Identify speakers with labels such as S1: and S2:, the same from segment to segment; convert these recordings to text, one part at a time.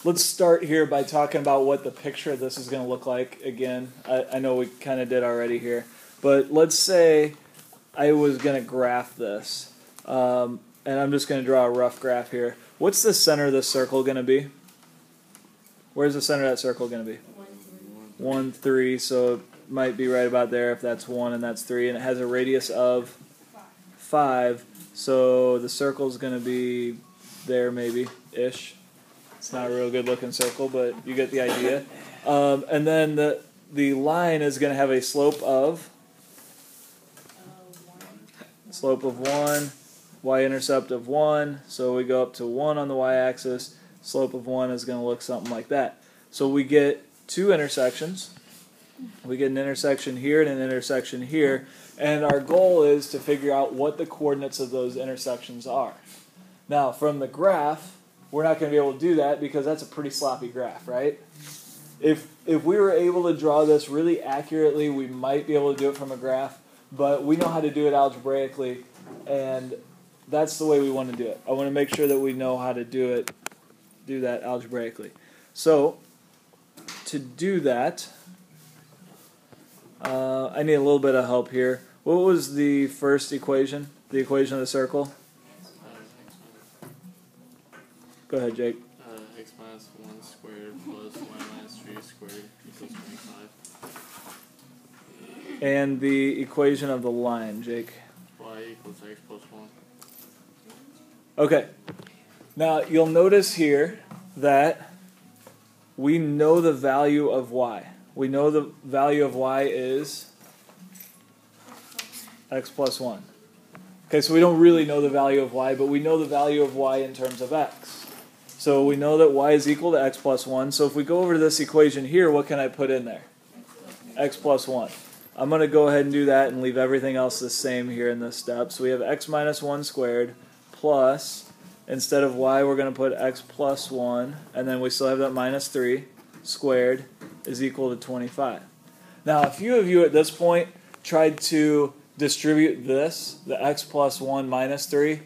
S1: let's start here by talking about what the picture of this is going to look like again. I know we kind of did already here, but let's say I was going to graph this, and I'm just going to draw a rough graph here. What's the center of this circle going to be? Where's the center of that circle going to be? 1, 3, so it might be right about there if that's 1 and that's 3, and it has a radius of 5, so the circle's going to be there maybe-ish. It's not a real good looking circle, but you get the idea. And then the line is going to have a slope of 1, y-intercept of 1, so we go up to 1 on the y-axis. Slope of 1 is going to look something like that. So we get two intersections. We get an intersection here and an intersection here, and our goal is to figure out what the coordinates of those intersections are. Now, from the graph, we're not going to be able to do that because that's a pretty sloppy graph, right? If we were able to draw this really accurately, we might be able to do it from a graph, but we know how to do it algebraically, and that's the way we want to do it. I want to make sure that we know how to do that algebraically. So, to do that, I need a little bit of help here. What was the first equation? The equation of the circle? Go ahead, Jake.
S2: X minus 1 squared plus y minus 3 squared equals 25.
S1: And the equation of the line, Jake?
S2: Y equals x plus 1.
S1: Okay. Now, you'll notice here that we know the value of y. We know the value of y is x plus 1. Okay, so we don't really know the value of y, but we know the value of y in terms of x. So we know that y is equal to x plus 1. So if we go over to this equation here, what can I put in there? X plus 1. I'm going to go ahead and do that and leave everything else the same here in this step. So we have x minus 1 squared plus, instead of y, we're going to put x plus 1, and then we still have that minus 3 squared is equal to 25. Now, a few of you at this point tried to distribute this, the x plus 1 minus 3.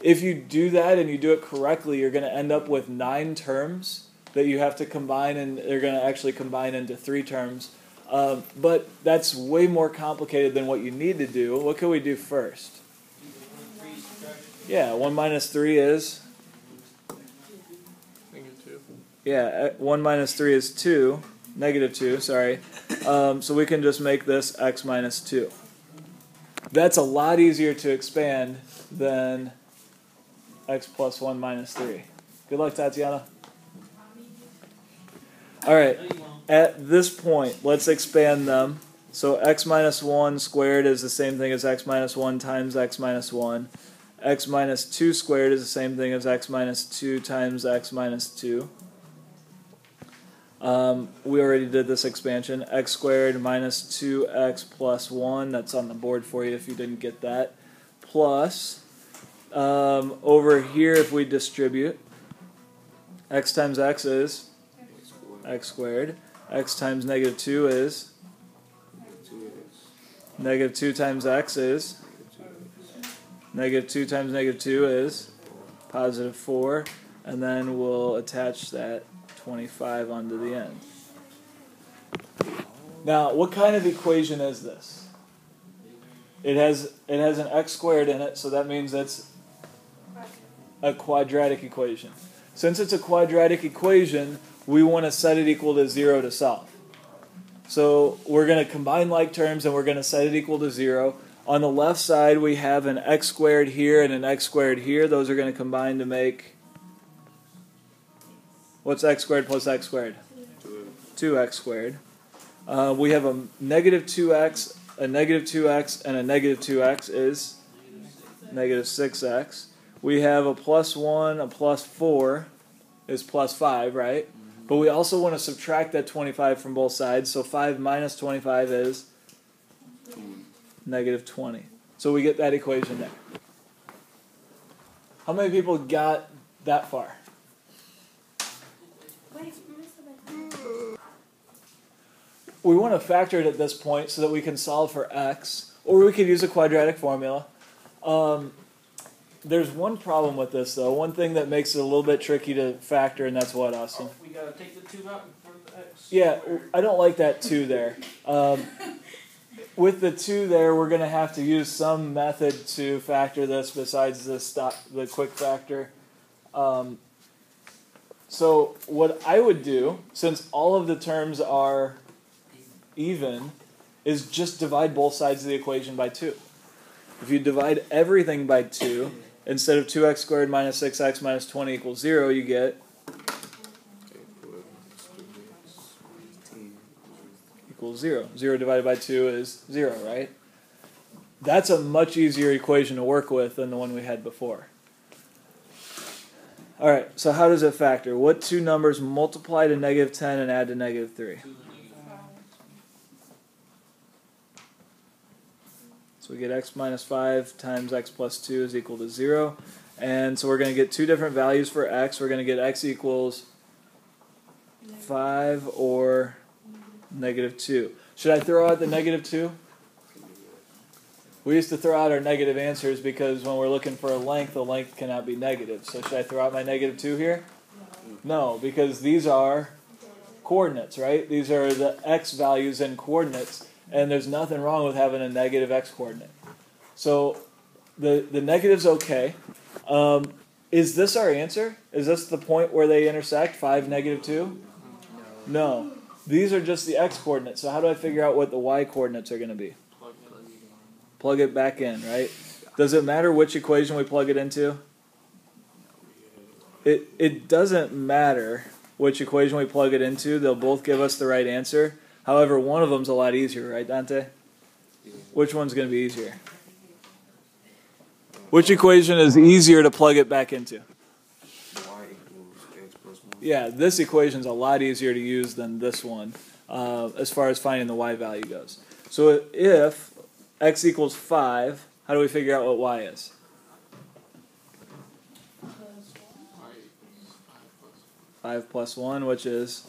S1: If you do that and you do it correctly, you're going to end up with 9 terms that you have to combine, and they're going to actually combine into 3 terms. But that's way more complicated than what you need to do. What can we do first? Yeah, 1 minus 3 is?
S2: -2.
S1: Yeah, 1 minus 3 is 2. Negative 2, sorry. So we can just make this x minus 2. That's a lot easier to expand than x plus 1 minus 3. Good luck, Tatiana. All right, at this point, let's expand them. So x minus 1 squared is the same thing as x minus 1 times x minus 1. X minus 2 squared is the same thing as x minus 2 times x minus 2. We already did this expansion. X squared minus 2x plus 1. That's on the board for you if you didn't get that. Plus, over here if we distribute, x times x is x squared. X times negative 2 is negative 2 times x is negative 2 times negative 2 is positive 4. And then we'll attach that 25 onto the end. Now, what kind of equation is this? It has an x squared in it, so that means it's a quadratic equation. Since it's a quadratic equation, we want to set it equal to 0 to solve. So we're going to combine like terms and we're going to set it equal to 0. On the left side, we have an x squared here and an x squared here. Those are going to combine to make... What's x squared plus x squared? 2x squared. We have a negative 2x, a negative 2x, and a negative 2x is negative 6x. We have a plus 1, a plus 4 is plus 5, right? But we also want to subtract that 25 from both sides. So 5 minus 25 is negative 20. So we get that equation there. How many people got that far? We want to factor it at this point so that we can solve for x, or we could use a quadratic formula. There's one problem with this, though. One thing that makes it a little bit tricky to factor, and that's what, Austin?
S3: We gotta take the 2 out from the x.
S1: Yeah, I don't like that 2 there. With the 2 there, we're going to have to use some method to factor this besides the quick factor. So what I would do, since all of the terms are even, is just divide both sides of the equation by 2. If you divide everything by 2, instead of 2x squared minus 6x minus 20 equals 0, you get equals 0. 0 divided by 2 is 0, right? That's a much easier equation to work with than the one we had before. All right, so how does it factor? What 2 numbers multiply to negative 10 and add to negative 3? So we get x minus 5 times x plus 2 is equal to 0. And so we're going to get 2 different values for x. We're going to get x equals 5 or negative 2. Should I throw out the negative 2? We used to throw out our negative answers because when we're looking for a length, the length cannot be negative. So should I throw out my negative 2 here? No, because these are coordinates, right? These are the x values in coordinates. And there's nothing wrong with having a negative x coordinate. So the negative's okay. Is this our answer? Is this the point where they intersect, 5, negative 2? No. These are just the x coordinates. So how do I figure out what the y coordinates are going to be? Plug it back in, right? Does it matter which equation we plug it into? It doesn't matter which equation we plug it into. They'll both give us the right answer. However, one of them's a lot easier, right, Dante? Which one's going to be easier? Which equation is easier to plug it back into?
S4: Y equals x plus 1.
S1: Yeah, this equation's a lot easier to use than this one as far as finding the y value goes. So if x equals 5, how do we figure out what y is? 5 plus 1, which is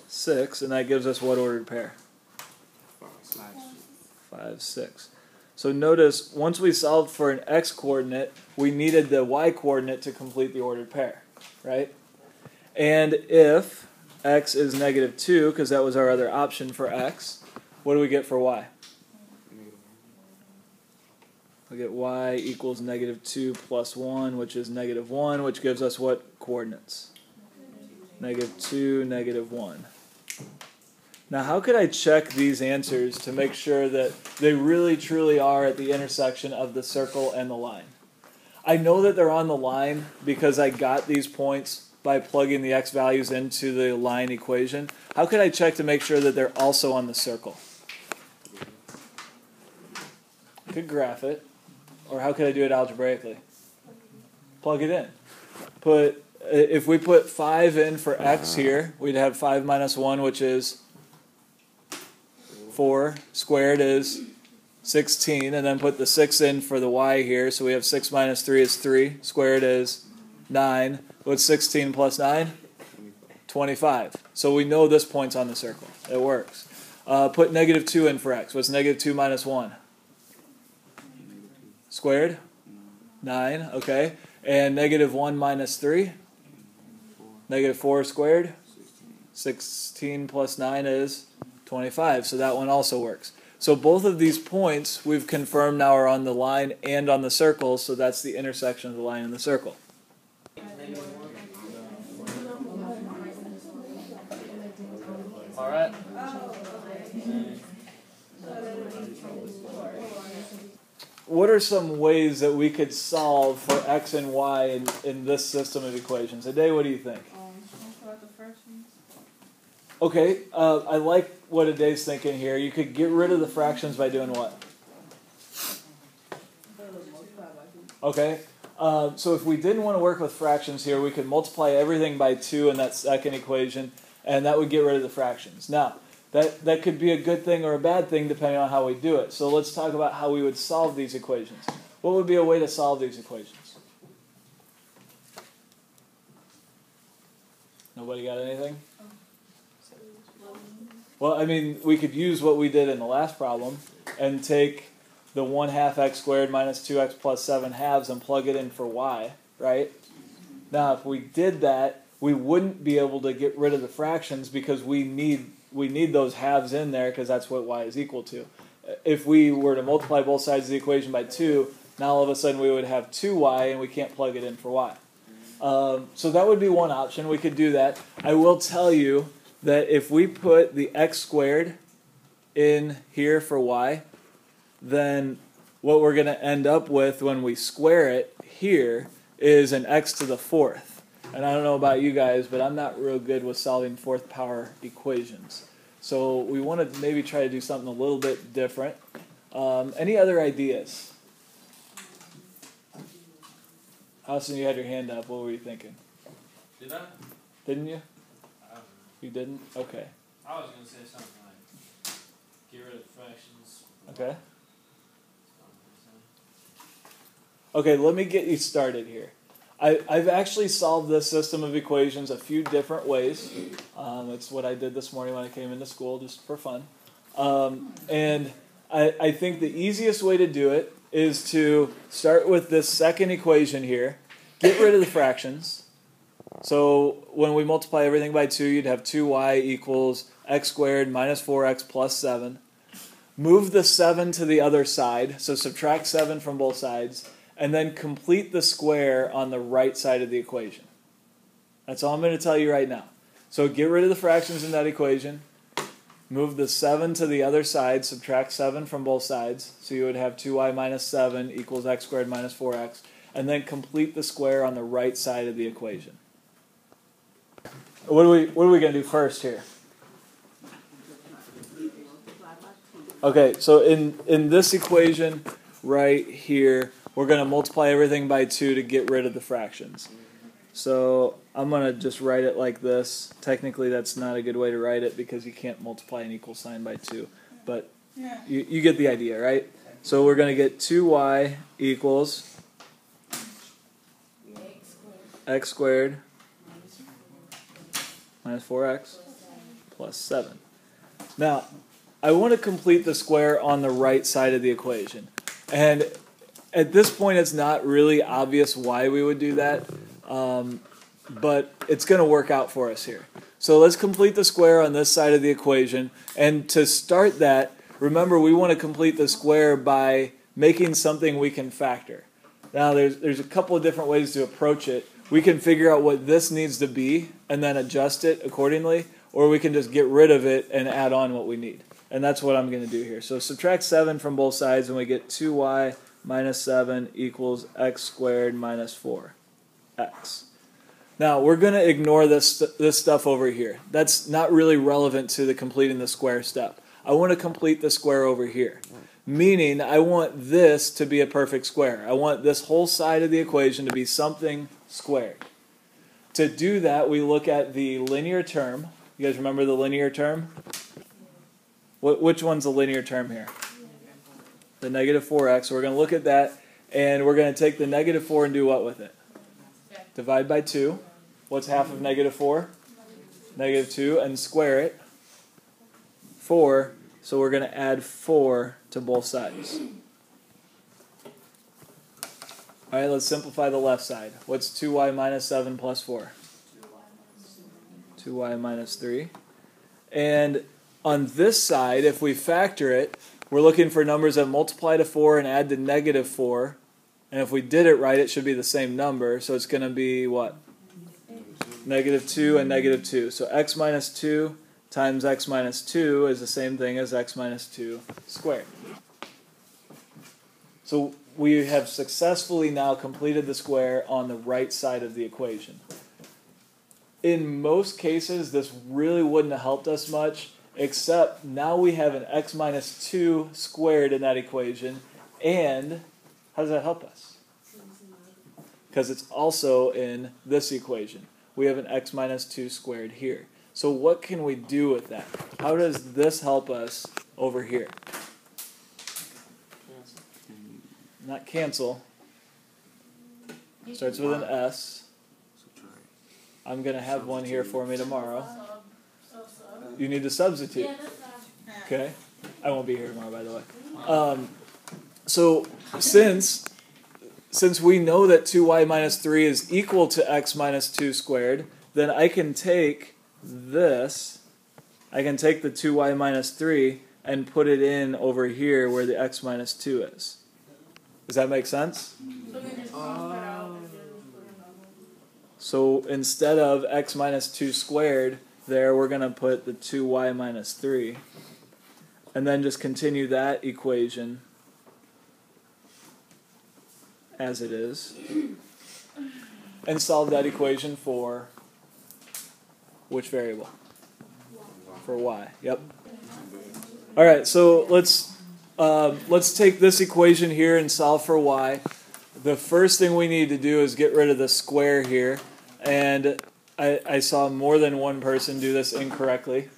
S1: 6, and that gives us what ordered pair? 5, 6. So notice, once we solved for an x coordinate, we needed the y coordinate to complete the ordered pair, right? And if x is negative 2, because that was our other option for x, what do we get for y? We get y equals negative 2 plus 1, which is negative 1, which gives us what coordinates? Negative 2, negative 1. Now, how could I check these answers to make sure that they really truly are at the intersection of the circle and the line? I know that they're on the line because I got these points by plugging the x values into the line equation. How could I check to make sure that they're also on the circle? I could graph it. Or how could I do it algebraically? Plug it in. If we put 5 in for x here, we'd have 5 minus 1, which is 4, squared is 16, and then put the 6 in for the y here, so we have 6 minus 3 is 3, squared is 9. What's 16 plus 9? 25. So we know this point's on the circle. It works. Put negative 2 in for x. What's negative 2 minus 1? Squared? 9, okay. And negative 1 minus 3? Negative 4 squared? 16 plus 9 is 25, so that one also works. So both of these points we've confirmed now are on the line and on the circle, so that's the intersection of the line and the circle. All right. What are some ways that we could solve for x and y in this system of equations? Ade, what do you think? Okay, I like what Ade's thinking here. You could get rid of the fractions by doing what? Okay, so if we didn't want to work with fractions here, we could multiply everything by 2 in that second equation, and that would get rid of the fractions. Now, that could be a good thing or a bad thing depending on how we do it. So let's talk about how we would solve these equations. What would be a way to solve these equations? Nobody got anything? Well, I mean, we could use what we did in the last problem and take the 1/2 x squared minus 2x plus 7 halves and plug it in for y, right? Now, if we did that, we wouldn't be able to get rid of the fractions because we need those halves in there because that's what y is equal to. If we were to multiply both sides of the equation by 2, now all of a sudden we would have 2y and we can't plug it in for y. So that would be one option. We could do that. I will tell you that if we put the x squared in here for y, then what we're going to end up with when we square it here is an x to the 4th. And I don't know about you guys, but I'm not real good with solving 4th power equations. So we want to maybe try to do something a little bit different. Any other ideas? Austin, you had your hand up. What were you thinking?
S3: Did I?
S1: Didn't you?
S3: I don't know.
S1: You didn't? Okay.
S3: I was going to say something like, get rid of fractions.
S1: Okay. Okay, let me get you started here. I've actually solved this system of equations a few different ways. It's what I did this morning when I came into school, just for fun. And I think the easiest way to do it is to start with this second equation here, get rid of the fractions. So when we multiply everything by 2, you'd have 2y equals x squared minus 4x plus 7. Move the 7 to the other side, so subtract 7 from both sides, and then complete the square on the right side of the equation. That's all I'm going to tell you right now. So get rid of the fractions in that equation, move the 7 to the other side, subtract 7 from both sides, so you would have 2y minus 7 equals x squared minus 4x, and then complete the square on the right side of the equation. What are we going to do first here? Okay, so in this equation right here, we're going to multiply everything by 2 to get rid of the fractions. So I'm going to just write it like this. Technically, that's not a good way to write it because you can't multiply an equal sign by 2. But you get the idea, right? So we're going to get 2y equals x squared minus 4x plus 7. Now, I want to complete the square on the right side of the equation. And at this point, it's not really obvious why we would do that, but it's going to work out for us here. So let's complete the square on this side of the equation. And to start that, remember we want to complete the square by making something we can factor. Now there's a couple of different ways to approach it. We can figure out what this needs to be and then adjust it accordingly, or we can just get rid of it and add on what we need. And that's what I'm going to do here. So subtract 7 from both sides and we get 2y minus 7 equals x squared minus 4x. Now, we're going to ignore this stuff over here. That's not really relevant to the completing the square step. I want to complete the square over here, meaning I want this to be a perfect square. I want this whole side of the equation to be something squared. To do that, we look at the linear term. You guys remember the linear term? Which one's the linear term here? The negative 4x. So we're going to look at that, and we're going to take the negative 4 and do what with it? Divide by 2. What's half of negative 4? Negative 2, and square it. 4, so we're going to add 4 to both sides. All right, let's simplify the left side. What's 2y minus 7 plus 4? 2y minus 3. And on this side, if we factor it, we're looking for numbers that multiply to 4 and add to negative 4. And if we did it right, it should be the same number. So it's going to be what? Negative 2 and negative 2. So x minus 2 times x minus 2 is the same thing as x minus 2 squared. So we have successfully now completed the square on the right side of the equation. In most cases, this really wouldn't have helped us much, except now we have an x minus 2 squared in that equation. And how does that help us? Because it's also in this equation. We have an x minus 2 squared here. So what can we do with that? How does this help us over here? Not cancel. Starts with an S. I'm going to have one here for me tomorrow. You need to substitute. Okay? I won't be here tomorrow, by the way. So since we know that 2y minus 3 is equal to x minus 2 squared, then I can take this, I can take the 2y minus 3 and put it in over here where the x minus 2 is. Does that make sense? So instead of x minus 2 squared, there we're going to put the 2y minus 3. And then just continue that equation as it is. And solve that equation for which variable? For y. Yep. All right, so let's take this equation here and solve for y. The first thing we need to do is get rid of the square here. And I saw more than one person do this incorrectly.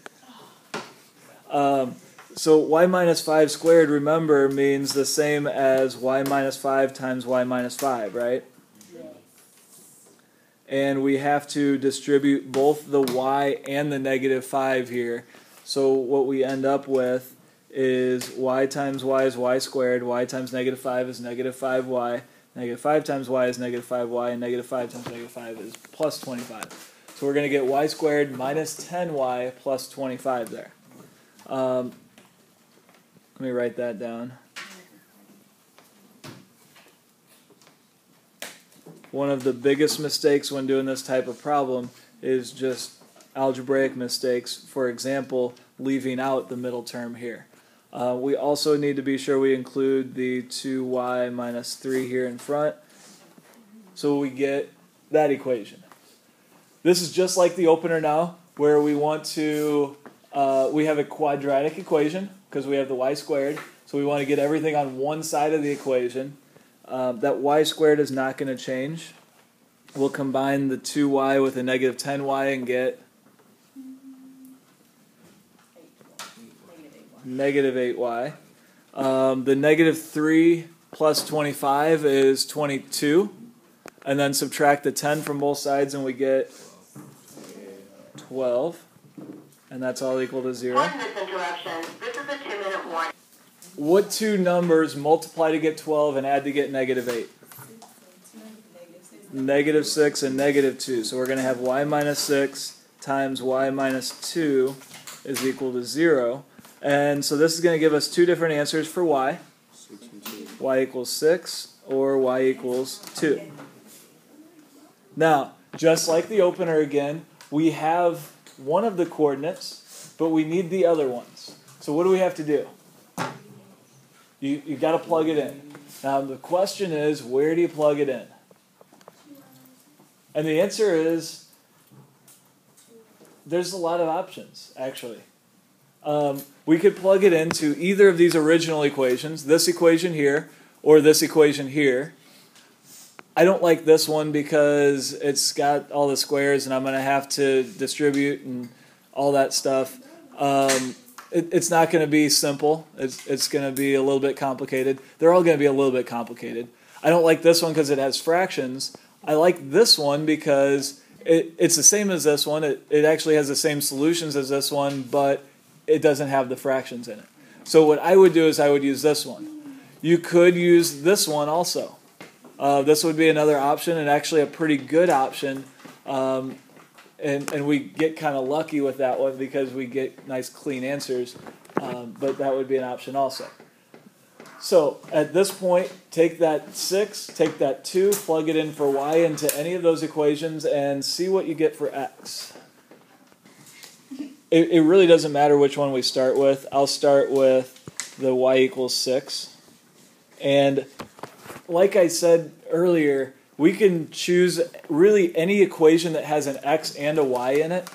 S1: So y minus 5 squared, remember, means the same as y minus 5 times y minus 5, right? And we have to distribute both the y and the negative 5 here. So what we end up with is y times y is y squared, y times negative 5 is negative 5y, negative 5 times y is negative 5y, and negative 5 times negative 5 is plus 25. So we're going to get y squared minus 10y plus 25 there. Let me write that down. One of the biggest mistakes when doing this type of problem is just algebraic mistakes. For example, leaving out the middle term here. We also need to be sure we include the 2y minus 3 here in front, so we get that equation. This is just like the opener now, where we want to, we have a quadratic equation, because we have the y squared, so we want to get everything on one side of the equation. That y squared is not going to change. We'll combine the 2y with a negative 10y and get negative 8y. The negative 3 plus 25 is 22. And then subtract the 10 from both sides and we get 12. And that's all equal to 0.
S5: Pardon this interruption. This is a 2-minute warning.
S1: What two numbers multiply to get 12 and add to get negative 8? Negative 6 and negative 2. So we're going to have y minus 6 times y minus 2 is equal to 0. And so this is going to give us two different answers for y. Y equals 6 or y equals 2. Now, just like the opener again, we have one of the coordinates, but we need the other ones. So what do we have to do? You got to plug it in. Now the question is, where do you plug it in? And the answer is, there's a lot of options, actually. We could plug it into either of these original equations, this equation here, or this equation here. I don't like this one because it's got all the squares and I'm going to have to distribute and all that stuff. It's not going to be simple. It's going to be a little bit complicated. They're all going to be a little bit complicated. I don't like this one because it has fractions. I like this one because it's the same as this one. It actually has the same solutions as this one, but it doesn't have the fractions in it. So what I would do is I would use this one. You could use this one also. This would be another option, and actually a pretty good option. And we get kind of lucky with that one because we get nice clean answers. But that would be an option also. So at this point, take that 6, take that 2, plug it in for y into any of those equations, and see what you get for x. It really doesn't matter which one we start with. I'll start with the y equals 6. And like I said earlier, we can choose really any equation that has an x and a y in it.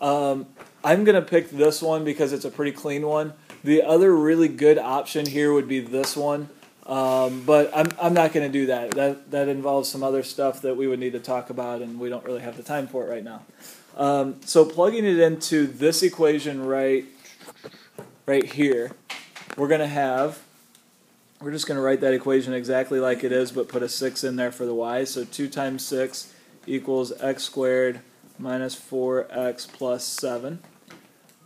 S1: I'm going to pick this one because it's a pretty clean one. The other really good option here would be this one, but I'm not going to do that. That involves some other stuff that we would need to talk about, and we don't really have the time for it right now. So plugging it into this equation right here, we're just going to write that equation exactly like it is, but put a 6 in there for the y. So 2 times 6 equals x squared minus 4x plus 7.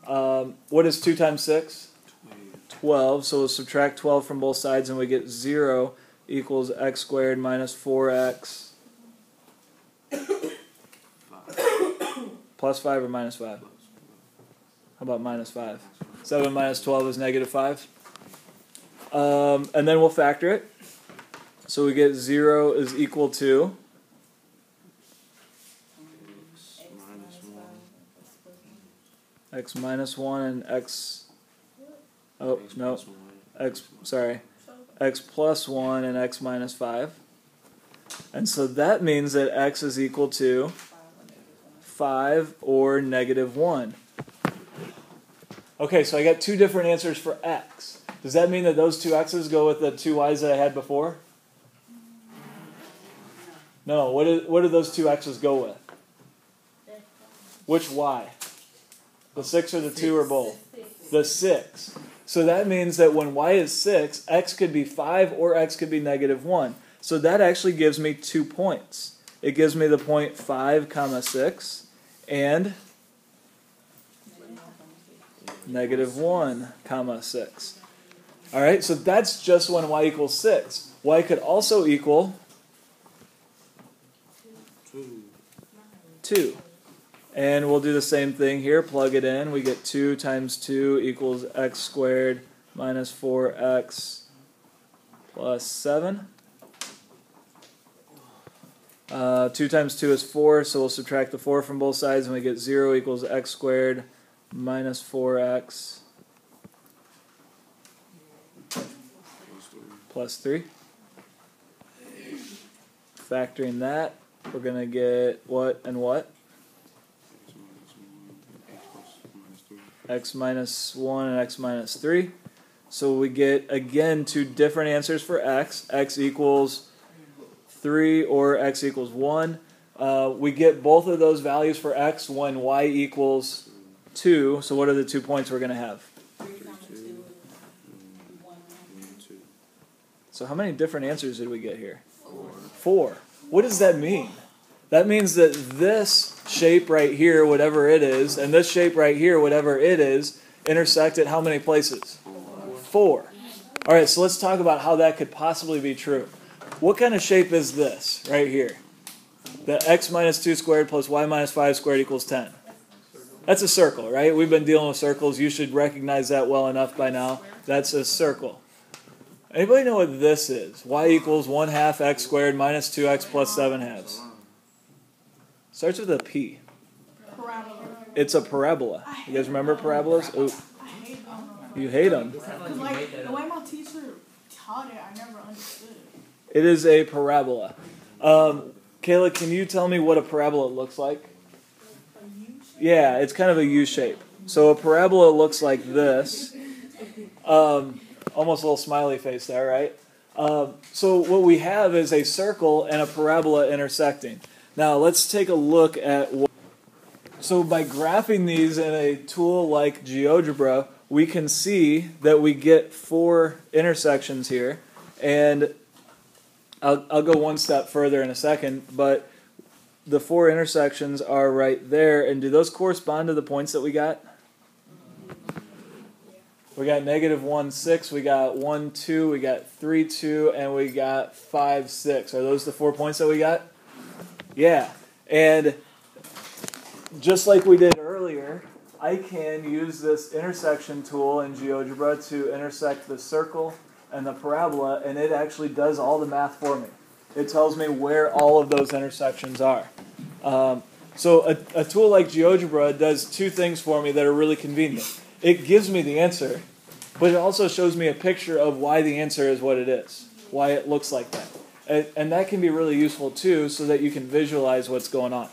S1: What is 2 times 6? 12, so we'll subtract 12 from both sides and we get 0 equals x squared minus 4x plus 5 or minus 5? How about minus 5? 7 minus 12 is negative 5. And then we'll factor it. So we get 0 is equal to x minus 1 and x, oh no, x plus 1 and x minus 5. And so that means that x is equal to 5 or negative 1. Okay, so I got two different answers for x. Does that mean that those two x's go with the two y's that I had before? No, what do those two x's go with? Which y? The 6 or the 2 or both? The 6. So that means that when y is 6, x could be 5 or x could be negative 1. So that actually gives me 2 points. It gives me the point 5 comma 6 and negative 1 comma 6. Alright, so that's just when y equals 6. Y could also equal 2. And we'll do the same thing here. Plug it in. We get 2 times 2 equals x squared minus 4x plus 7. 2 times 2 is 4, so we'll subtract the 4 from both sides, and we get 0 equals x squared minus 4x plus 3. Factoring that, we're going to get what and what? X minus 1 and x minus 3. So we get, again, two different answers for x. X equals 3 or x equals 1. We get both of those values for x when y equals 2. So what are the 2 points we're going to have?
S6: 3, 2, 1.
S1: So how many different answers did we get here? 4. What does that mean? That means that this shape right here, whatever it is, and this shape right here, whatever it is, intersect at how many places? 4. All right, so let's talk about how that could possibly be true. What kind of shape is this right here? The x minus 2 squared plus y minus 5 squared equals 10. That's a circle, right? We've been dealing with circles. You should recognize that well enough by now. That's a circle. Anybody know what this is? Y equals 1/2 x squared minus 2x plus 7/2. Starts with a P.
S6: Parabola.
S1: It's a parabola. You guys remember parabolas? Ooh.
S6: I hate them.
S1: You hate them.
S6: Because like the way my teacher taught it, I never understood.
S1: It is a parabola. Kayla, can you tell me what a parabola looks like? Yeah, it's kind of a U shape. So a parabola looks like this. Almost a little smiley face there, right? So what we have is a circle and a parabola intersecting. Now let's take a look at what... So by graphing these in a tool like GeoGebra, we can see that we get 4 intersections here. And I'll go one step further in a second, but the 4 intersections are right there. And do those correspond to the points that we got? We got negative 1, 6, we got 1, 2, we got 3, 2, and we got 5, 6. Are those the 4 points that we got? Yeah. And just like we did earlier, I can use this intersection tool in GeoGebra to intersect the circle and the parabola, and it actually does all the math for me. It tells me where all of those intersections are. So a tool like GeoGebra does 2 things for me that are really convenient. It gives me the answer, but it also shows me a picture of why the answer is what it is, why it looks like that. And that can be really useful too, so that you can visualize what's going on.